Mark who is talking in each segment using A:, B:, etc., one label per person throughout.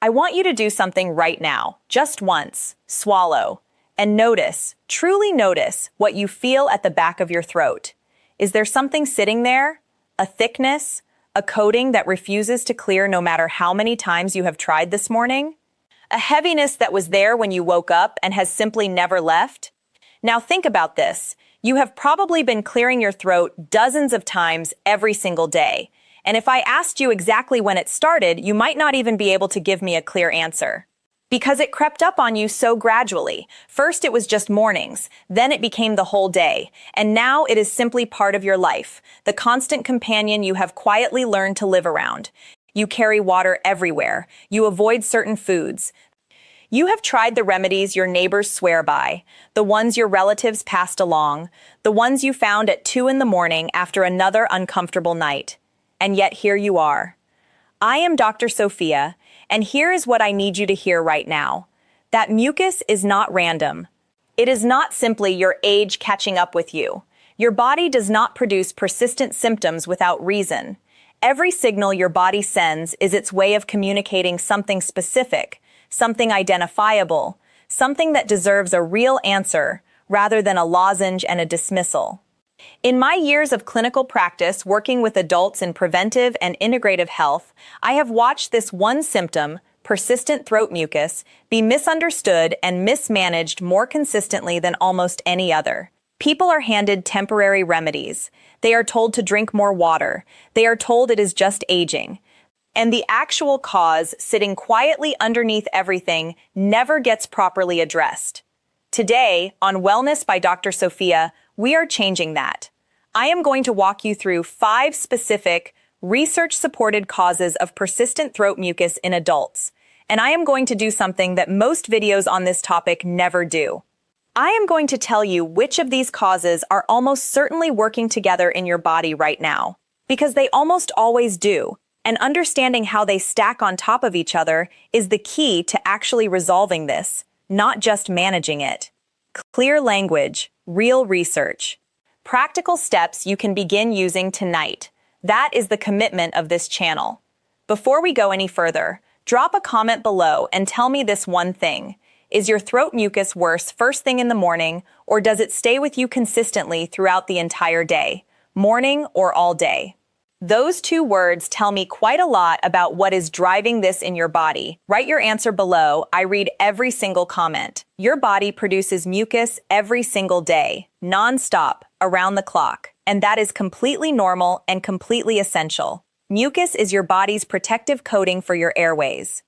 A: I want you to do something right now, just once. Swallow. And notice, truly notice, what you feel at the back of your throat. Is there something sitting there? A thickness? A coating that refuses to clear no matter how many times you have tried this morning? A heaviness that was there when you woke up and has simply never left? Now think about this. You have probably been clearing your throat dozens of times every single day. And if I asked you exactly when it started, you might not even be able to give me a clear answer. Because it crept up on you so gradually. First it was just mornings, then it became the whole day, and now it is simply part of your life, the constant companion you have quietly learned to live around. You carry water everywhere. You avoid certain foods. You have tried the remedies your neighbors swear by, the ones your relatives passed along, the ones you found at 2 in the morning after another uncomfortable night. And yet here you are. I am Dr. Sophia, and here is what I need you to hear right now. That mucus is not random. It is not simply your age catching up with you. Your body does not produce persistent symptoms without reason. Every signal your body sends is its way of communicating something specific, something identifiable, something that deserves a real answer rather than a lozenge and a dismissal. In my years of clinical practice working with adults in preventive and integrative health, I have watched this one symptom, persistent throat mucus, be misunderstood and mismanaged more consistently than almost any other. People are handed temporary remedies. They are told to drink more water. They are told it is just aging. And the actual cause, sitting quietly underneath everything, never gets properly addressed. Today, on Wellness by Dr. Sophia, we are changing that. I am going to walk you through 5 specific, research-supported causes of persistent throat mucus in adults. And I am going to do something that most videos on this topic never do. I am going to tell you which of these causes are almost certainly working together in your body right now, because they almost always do, and understanding how they stack on top of each other is the key to actually resolving this, not just managing it. Clear language, real research. Practical steps you can begin using tonight. That is the commitment of this channel. Before we go any further, drop a comment below and tell me this one thing. Is your throat mucus worse first thing in the morning, or does it stay with you consistently throughout the entire day, morning or all day? Those 2 words tell me quite a lot about what is driving this in your body. Write your answer below. I read every single comment. Your body produces mucus every single day, non-stop, around the clock, and that is completely normal and completely essential. Mucus is your body's protective coating for your airways.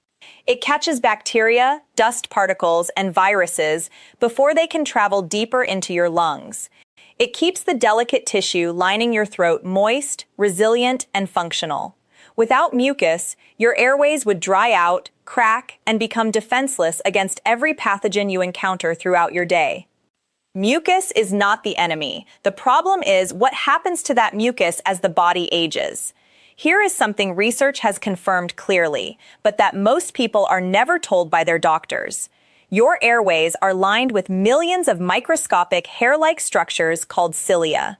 A: It catches bacteria, dust particles, and viruses before they can travel deeper into your lungs. It keeps the delicate tissue lining your throat moist, resilient, and functional. Without mucus, your airways would dry out, crack, and become defenseless against every pathogen you encounter throughout your day. Mucus is not the enemy. The problem is what happens to that mucus as the body ages. Here is something research has confirmed clearly, but that most people are never told by their doctors. Your airways are lined with millions of microscopic hair-like structures called cilia.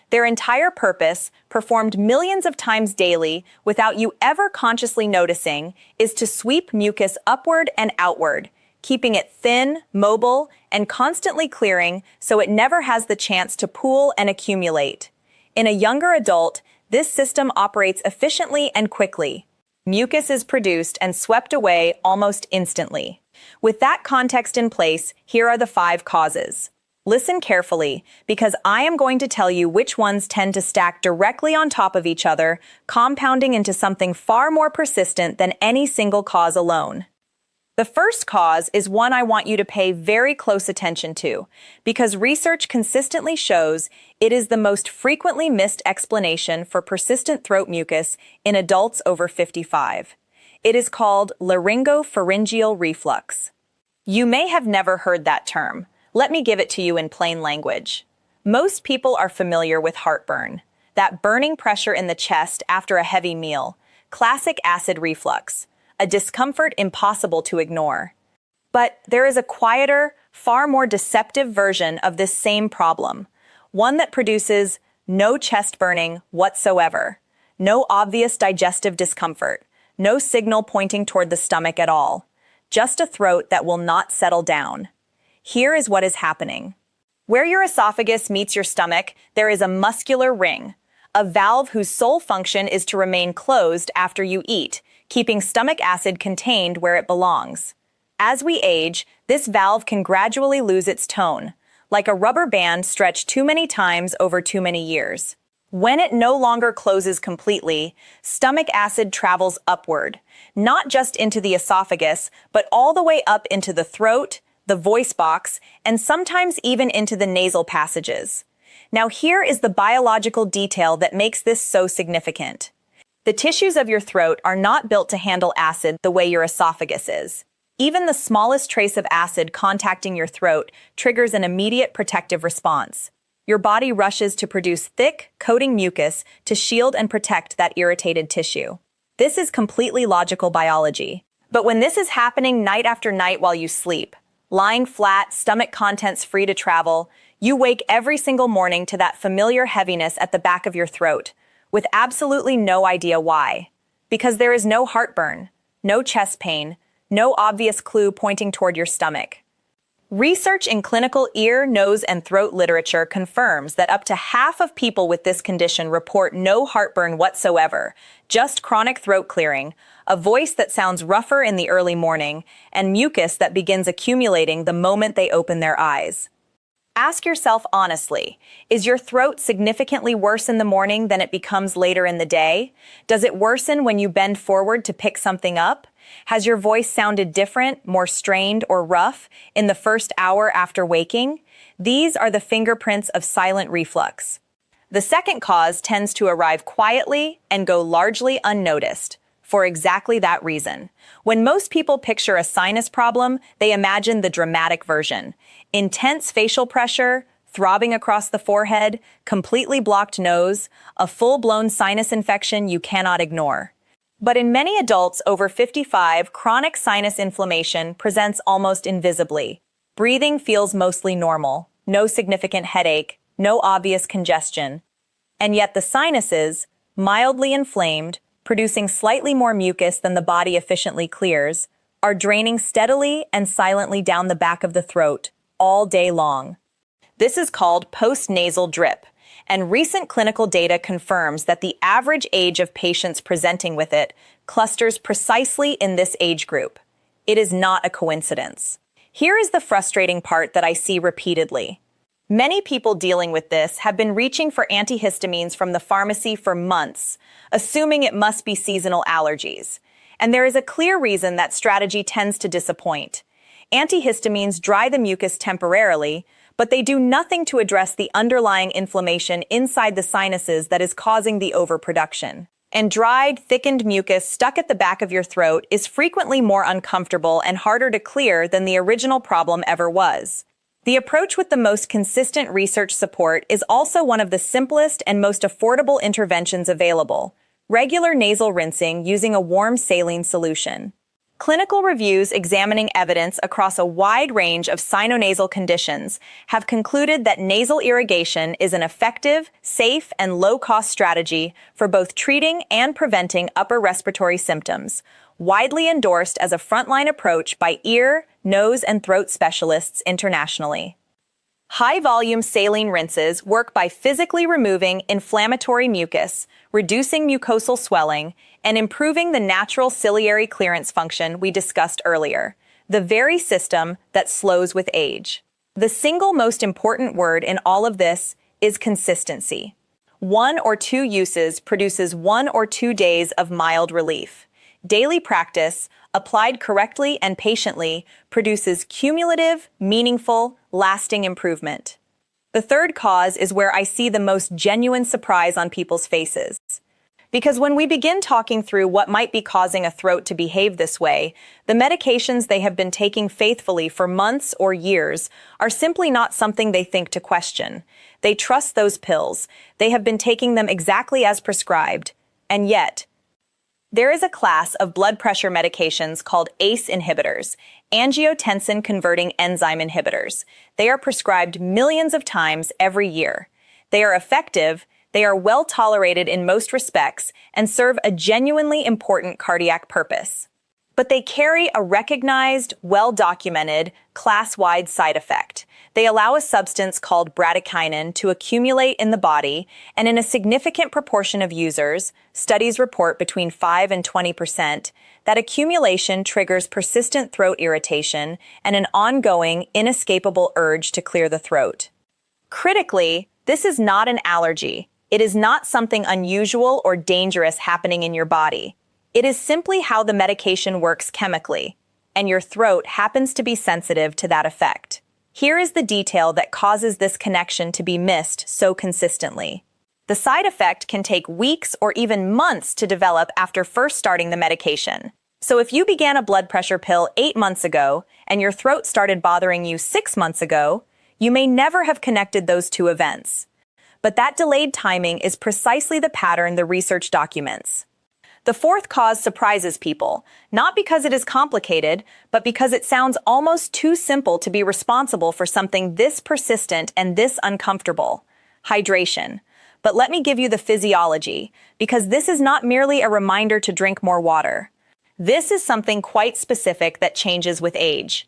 A: Their entire purpose, performed millions of times daily without you ever consciously noticing, is to sweep mucus upward and outward, keeping it thin, mobile, and constantly clearing so it never has the chance to pool and accumulate. In a younger adult, this system operates efficiently and quickly. Mucus is produced and swept away almost instantly. With that context in place, here are the 5 causes. Listen carefully, because I am going to tell you which ones tend to stack directly on top of each other, compounding into something far more persistent than any single cause alone. The first cause is one I want you to pay very close attention to, because research consistently shows it is the most frequently missed explanation for persistent throat mucus in adults over 55. It is called laryngopharyngeal reflux. You may have never heard that term. Let me give it to you in plain language. Most people are familiar with heartburn, that burning pressure in the chest after a heavy meal, classic acid reflux, a discomfort impossible to ignore. But there is a quieter, far more deceptive version of this same problem, one that produces no chest burning whatsoever, no obvious digestive discomfort, No signal pointing toward the stomach at all. Just a throat that will not settle down. Here is what is happening. Where your esophagus meets your stomach, there is a muscular ring, a valve whose sole function is to remain closed after you eat, keeping stomach acid contained where it belongs. As we age, this valve can gradually lose its tone, like a rubber band stretched too many times over too many years. When it no longer closes completely, stomach acid travels upward, not just into the esophagus, but all the way up into the throat, the voice box, and sometimes even into the nasal passages. Now here is the biological detail that makes this so significant. The tissues of your throat are not built to handle acid the way your esophagus is. Even the smallest trace of acid contacting your throat triggers an immediate protective response. Your body rushes to produce thick, coating mucus to shield and protect that irritated tissue. This is completely logical biology. But when this is happening night after night while you sleep, lying flat, stomach contents free to travel, you wake every single morning to that familiar heaviness at the back of your throat, with absolutely no idea why. Because there is no heartburn, no chest pain, no obvious clue pointing toward your stomach. Research in clinical ear, nose, and throat literature confirms that up to half of people with this condition report no heartburn whatsoever, just chronic throat clearing, a voice that sounds rougher in the early morning, and mucus that begins accumulating the moment they open their eyes. Ask yourself honestly, is your throat significantly worse in the morning than it becomes later in the day? Does it worsen when you bend forward to pick something up? Has your voice sounded different, more strained or rough in the first hour after waking? These are the fingerprints of silent reflux. The second cause tends to arrive quietly and go largely unnoticed. For exactly that reason. When most people picture a sinus problem, they imagine the dramatic version. Intense facial pressure, throbbing across the forehead, completely blocked nose, a full-blown sinus infection you cannot ignore. But in many adults over 55, chronic sinus inflammation presents almost invisibly. Breathing feels mostly normal, no significant headache, no obvious congestion. And yet the sinuses, mildly inflamed, producing slightly more mucus than the body efficiently clears, are draining steadily and silently down the back of the throat, all day long. This is called post-nasal drip, and recent clinical data confirms that the average age of patients presenting with it clusters precisely in this age group. It is not a coincidence. Here is the frustrating part that I see repeatedly. Many people dealing with this have been reaching for antihistamines from the pharmacy for months, assuming it must be seasonal allergies. And there is a clear reason that strategy tends to disappoint. Antihistamines dry the mucus temporarily, but they do nothing to address the underlying inflammation inside the sinuses that is causing the overproduction. And dried, thickened mucus stuck at the back of your throat is frequently more uncomfortable and harder to clear than the original problem ever was. The approach with the most consistent research support is also one of the simplest and most affordable interventions available: regular nasal rinsing using a warm saline solution. Clinical reviews examining evidence across a wide range of sinonasal conditions have concluded that nasal irrigation is an effective, safe, and low-cost strategy for both treating and preventing upper respiratory symptoms, widely endorsed as a frontline approach by ear, nose, and throat specialists internationally. High-volume saline rinses work by physically removing inflammatory mucus, reducing mucosal swelling, and improving the natural ciliary clearance function we discussed earlier, the very system that slows with age. The single most important word in all of this is consistency. 1 or 2 uses produces 1 or 2 days of mild relief. Daily practice, applied correctly and patiently, produces cumulative, meaningful, lasting improvement. The third cause is where I see the most genuine surprise on people's faces. Because when we begin talking through what might be causing a throat to behave this way, the medications they have been taking faithfully for months or years are simply not something they think to question. They trust those pills. They have been taking them exactly as prescribed. And yet, there is a class of blood pressure medications called ACE inhibitors, angiotensin-converting enzyme inhibitors. They are prescribed millions of times every year. They are effective, They are well tolerated in most respects and serve a genuinely important cardiac purpose. But they carry a recognized, well-documented, class-wide side effect. They allow a substance called bradykinin to accumulate in the body, and in a significant proportion of users, studies report between 5 and 20%, that accumulation triggers persistent throat irritation and an ongoing, inescapable urge to clear the throat. Critically, this is not an allergy. It is not something unusual or dangerous happening in your body. It is simply how the medication works chemically, and your throat happens to be sensitive to that effect. Here is the detail that causes this connection to be missed so consistently. The side effect can take weeks or even months to develop after first starting the medication. So if you began a blood pressure pill 8 months ago and your throat started bothering you 6 months ago, you may never have connected those two events. But that delayed timing is precisely the pattern the research documents. The fourth cause surprises people, not because it is complicated, but because it sounds almost too simple to be responsible for something this persistent and this uncomfortable: hydration. But let me give you the physiology, because this is not merely a reminder to drink more water. This is something quite specific that changes with age.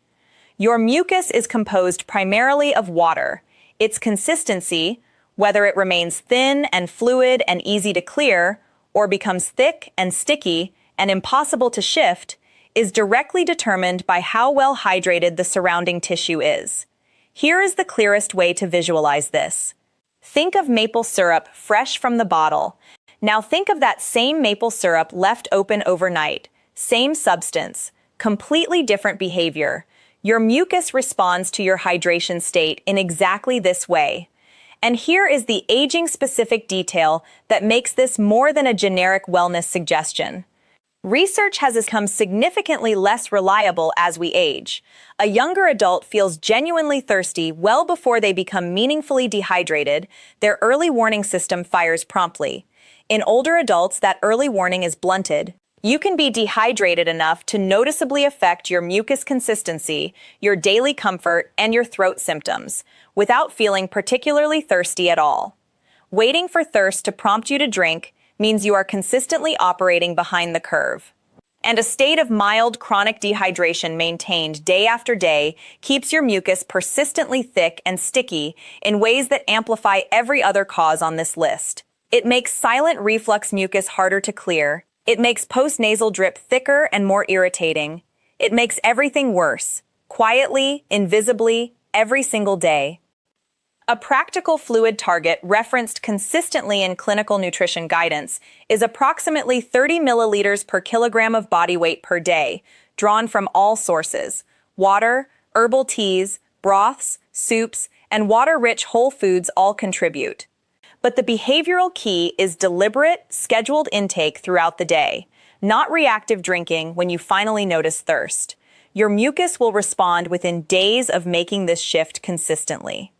A: Your mucus is composed primarily of water. Its consistency, whether it remains thin and fluid and easy to clear, or becomes thick and sticky and impossible to shift, is directly determined by how well hydrated the surrounding tissue is. Here is the clearest way to visualize this. Think of maple syrup fresh from the bottle. Now think of that same maple syrup left open overnight. Same substance, completely different behavior. Your mucus responds to your hydration state in exactly this way. And here is the aging-specific detail that makes this more than a generic wellness suggestion. Research has become significantly less reliable as we age. A younger adult feels genuinely thirsty well before they become meaningfully dehydrated. Their early warning system fires promptly. In older adults, that early warning is blunted. You can be dehydrated enough to noticeably affect your mucus consistency, your daily comfort, and your throat symptoms, without feeling particularly thirsty at all. Waiting for thirst to prompt you to drink means you are consistently operating behind the curve. And a state of mild chronic dehydration maintained day after day keeps your mucus persistently thick and sticky in ways that amplify every other cause on this list. It makes silent reflux mucus harder to clear. It makes postnasal drip thicker and more irritating. It makes everything worse, quietly, invisibly, every single day. A practical fluid target referenced consistently in clinical nutrition guidance is approximately 30 milliliters per kilogram of body weight per day, drawn from all sources: water, herbal teas, broths, soups, and water-rich whole foods all contribute. But the behavioral key is deliberate, scheduled intake throughout the day, not reactive drinking when you finally notice thirst. Your mucus will respond within days of making this shift consistently.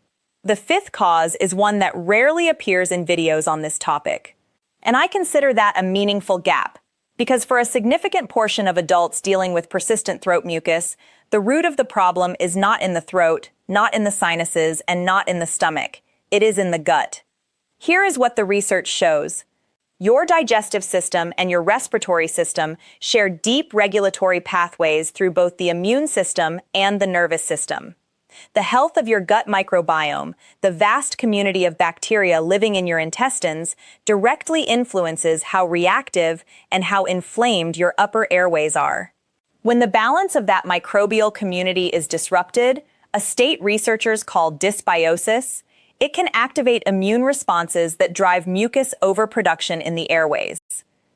A: The fifth cause is one that rarely appears in videos on this topic. And I consider that a meaningful gap, because for a significant portion of adults dealing with persistent throat mucus, the root of the problem is not in the throat, not in the sinuses, and not in the stomach. It is in the gut. Here is what the research shows. Your digestive system and your respiratory system share deep regulatory pathways through both the immune system and the nervous system. The health of your gut microbiome, the vast community of bacteria living in your intestines, directly influences how reactive and how inflamed your upper airways are. When the balance of that microbial community is disrupted, a state researchers call dysbiosis, it can activate immune responses that drive mucus overproduction in the airways.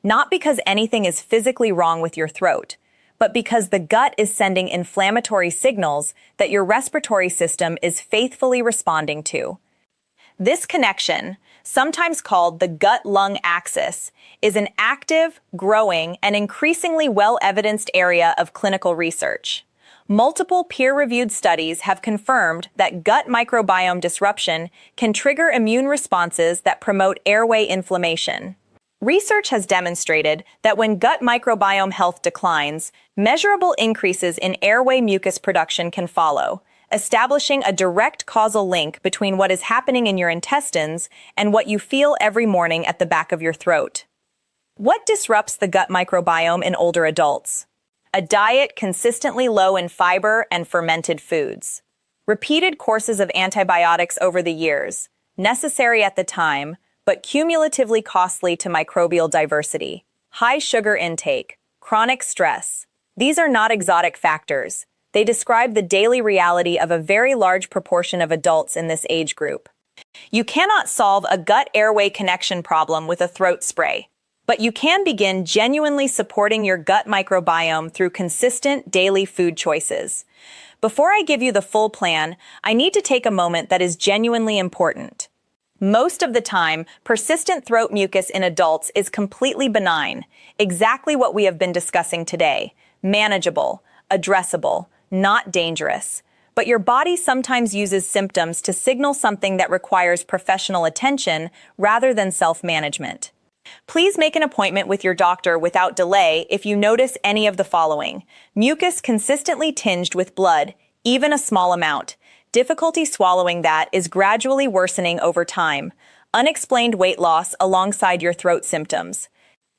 A: Not because anything is physically wrong with your throat, but because the gut is sending inflammatory signals that your respiratory system is faithfully responding to. This connection, sometimes called the gut-lung axis, is an active, growing, and increasingly well-evidenced area of clinical research. Multiple peer-reviewed studies have confirmed that gut microbiome disruption can trigger immune responses that promote airway inflammation. Research has demonstrated that when gut microbiome health declines, measurable increases in airway mucus production can follow, establishing a direct causal link between what is happening in your intestines and what you feel every morning at the back of your throat. What disrupts the gut microbiome in older adults? A diet consistently low in fiber and fermented foods. Repeated courses of antibiotics over the years, necessary at the time, but cumulatively costly to microbial diversity. High sugar intake, chronic stress. These are not exotic factors. They describe the daily reality of a very large proportion of adults in this age group. You cannot solve a gut-airway connection problem with a throat spray, but you can begin genuinely supporting your gut microbiome through consistent daily food choices. Before I give you the full plan, I need to take a moment that is genuinely important. Most of the time, persistent throat mucus in adults is completely benign, exactly what we have been discussing today. Manageable, addressable, not dangerous. But your body sometimes uses symptoms to signal something that requires professional attention rather than self-management. Please make an appointment with your doctor without delay if you notice any of the following. Mucus consistently tinged with blood, even a small amount. Difficulty swallowing that is gradually worsening over time. Unexplained weight loss alongside your throat symptoms.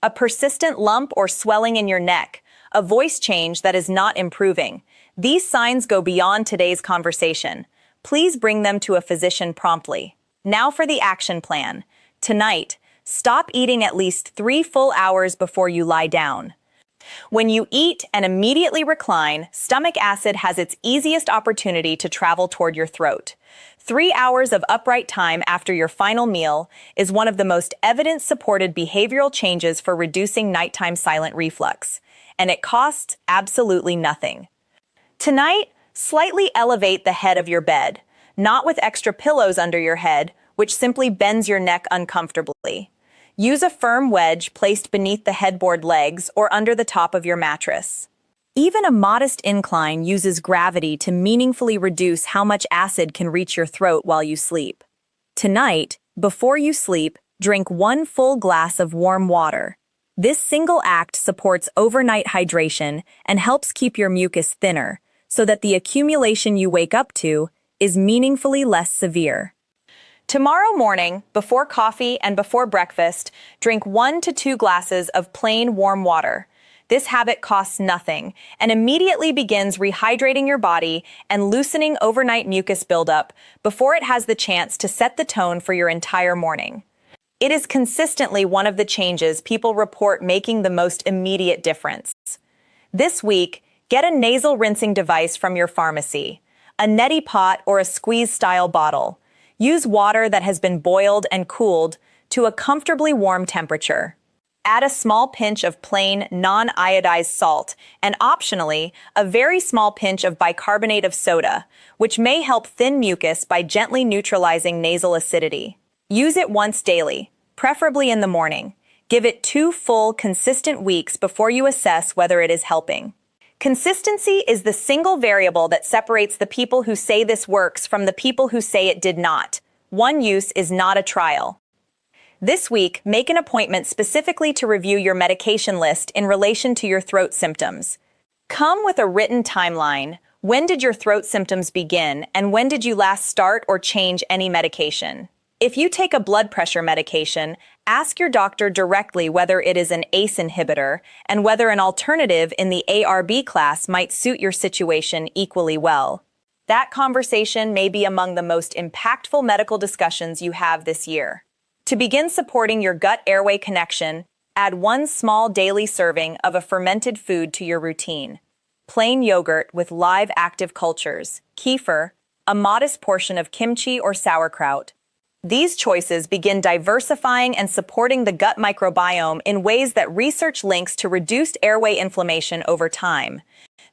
A: A persistent lump or swelling in your neck. A voice change that is not improving. These signs go beyond today's conversation. Please bring them to a physician promptly. Now for the action plan. Tonight, stop eating at least 3 full hours before you lie down. When you eat and immediately recline, stomach acid has its easiest opportunity to travel toward your throat. 3 hours of upright time after your final meal is one of the most evidence-supported behavioral changes for reducing nighttime silent reflux, and it costs absolutely nothing. Tonight, slightly elevate the head of your bed, not with extra pillows under your head, which simply bends your neck uncomfortably. Use a firm wedge placed beneath the headboard legs or under the top of your mattress. Even a modest incline uses gravity to meaningfully reduce how much acid can reach your throat while you sleep. Tonight, before you sleep, drink 1 full glass of warm water. This single act supports overnight hydration and helps keep your mucus thinner, so that the accumulation you wake up to is meaningfully less severe. Tomorrow morning, before coffee and before breakfast, drink 1 to 2 glasses of plain warm water. This habit costs nothing and immediately begins rehydrating your body and loosening overnight mucus buildup before it has the chance to set the tone for your entire morning. It is consistently one of the changes people report making the most immediate difference. This week, get a nasal rinsing device from your pharmacy, a neti pot or a squeeze-style bottle. Use water that has been boiled and cooled to a comfortably warm temperature. Add a small pinch of plain, non-iodized salt and, optionally, a very small pinch of bicarbonate of soda, which may help thin mucus by gently neutralizing nasal acidity. Use it once daily, preferably in the morning. Give it 2 full, consistent weeks before you assess whether it is helping. Consistency is the single variable that separates the people who say this works from the people who say it did not. One use is not a trial. This week, make an appointment specifically to review your medication list in relation to your throat symptoms. Come with a written timeline. When did your throat symptoms begin, and when did you last start or change any medication? If you take a blood pressure medication, ask your doctor directly whether it is an ACE inhibitor and whether an alternative in the ARB class might suit your situation equally well. That conversation may be among the most impactful medical discussions you have this year. To begin supporting your gut-airway connection, add 1 small daily serving of a fermented food to your routine. Plain yogurt with live active cultures, kefir, a modest portion of kimchi or sauerkraut. These choices begin diversifying and supporting the gut microbiome in ways that research links to reduced airway inflammation over time.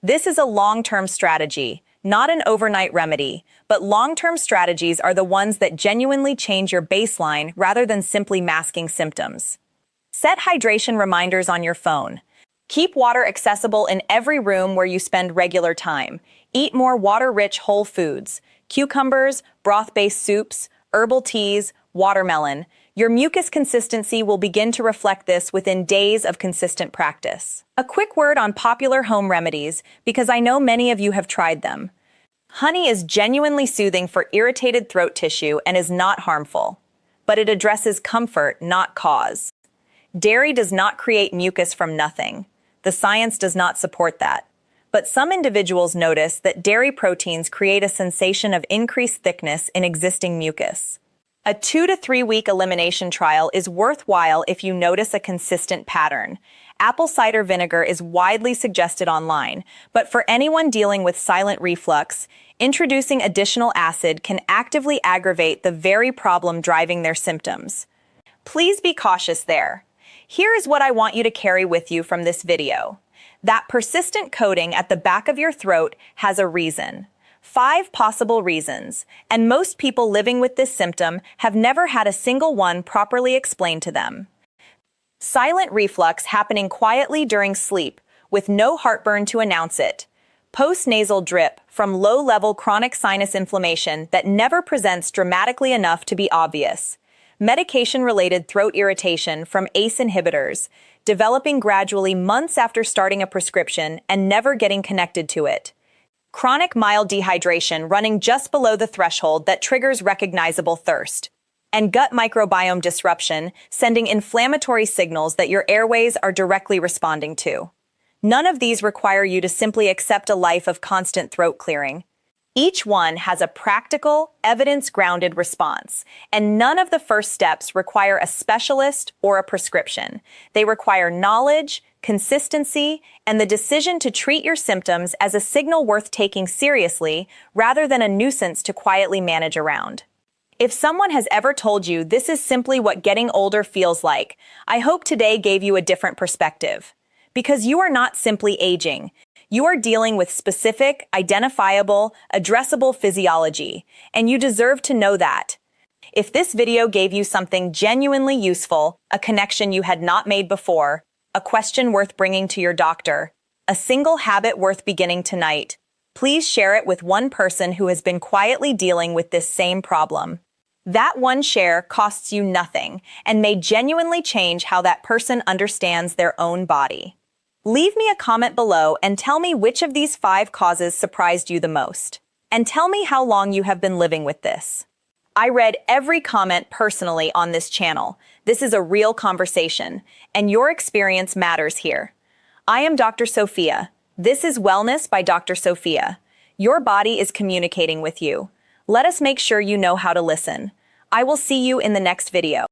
A: This is a long-term strategy, not an overnight remedy, but long-term strategies are the ones that genuinely change your baseline rather than simply masking symptoms. Set hydration reminders on your phone. Keep water accessible in every room where you spend regular time. Eat more water-rich whole foods, cucumbers, broth-based soups, herbal teas, watermelon. Your mucus consistency will begin to reflect this within days of consistent practice. A quick word on popular home remedies, because I know many of you have tried them. Honey is genuinely soothing for irritated throat tissue and is not harmful, but it addresses comfort, not cause. Dairy does not create mucus from nothing. The science does not support that. But some individuals notice that dairy proteins create a sensation of increased thickness in existing mucus. A 2 to 3 week elimination trial is worthwhile if you notice a consistent pattern. Apple cider vinegar is widely suggested online, but for anyone dealing with silent reflux, introducing additional acid can actively aggravate the very problem driving their symptoms. Please be cautious there. Here is what I want you to carry with you from this video. That persistent coating at the back of your throat has a reason. 5 possible reasons, and most people living with this symptom have never had a single one properly explained to them. Silent reflux happening quietly during sleep, with no heartburn to announce it. Postnasal drip from low-level chronic sinus inflammation that never presents dramatically enough to be obvious. Medication-related throat irritation from ACE inhibitors, developing gradually months after starting a prescription and never getting connected to it. Chronic mild dehydration running just below the threshold that triggers recognizable thirst. And gut microbiome disruption, sending inflammatory signals that your airways are directly responding to. None of these require you to simply accept a life of constant throat clearing. Each one has a practical, evidence-grounded response, and none of the first steps require a specialist or a prescription. They require knowledge, consistency, and the decision to treat your symptoms as a signal worth taking seriously rather than a nuisance to quietly manage around. If someone has ever told you this is simply what getting older feels like, I hope today gave you a different perspective. Because you are not simply aging. You are dealing with specific, identifiable, addressable physiology, and you deserve to know that. If this video gave you something genuinely useful, a connection you had not made before, a question worth bringing to your doctor, a single habit worth beginning tonight, please share it with one person who has been quietly dealing with this same problem. That one share costs you nothing and may genuinely change how that person understands their own body. Leave me a comment below and tell me which of these 5 causes surprised you the most. And tell me how long you have been living with this. I read every comment personally on this channel. This is a real conversation, and your experience matters here. I am Dr. Sophia. This is Wellness by Dr. Sophia. Your body is communicating with you. Let us make sure you know how to listen. I will see you in the next video.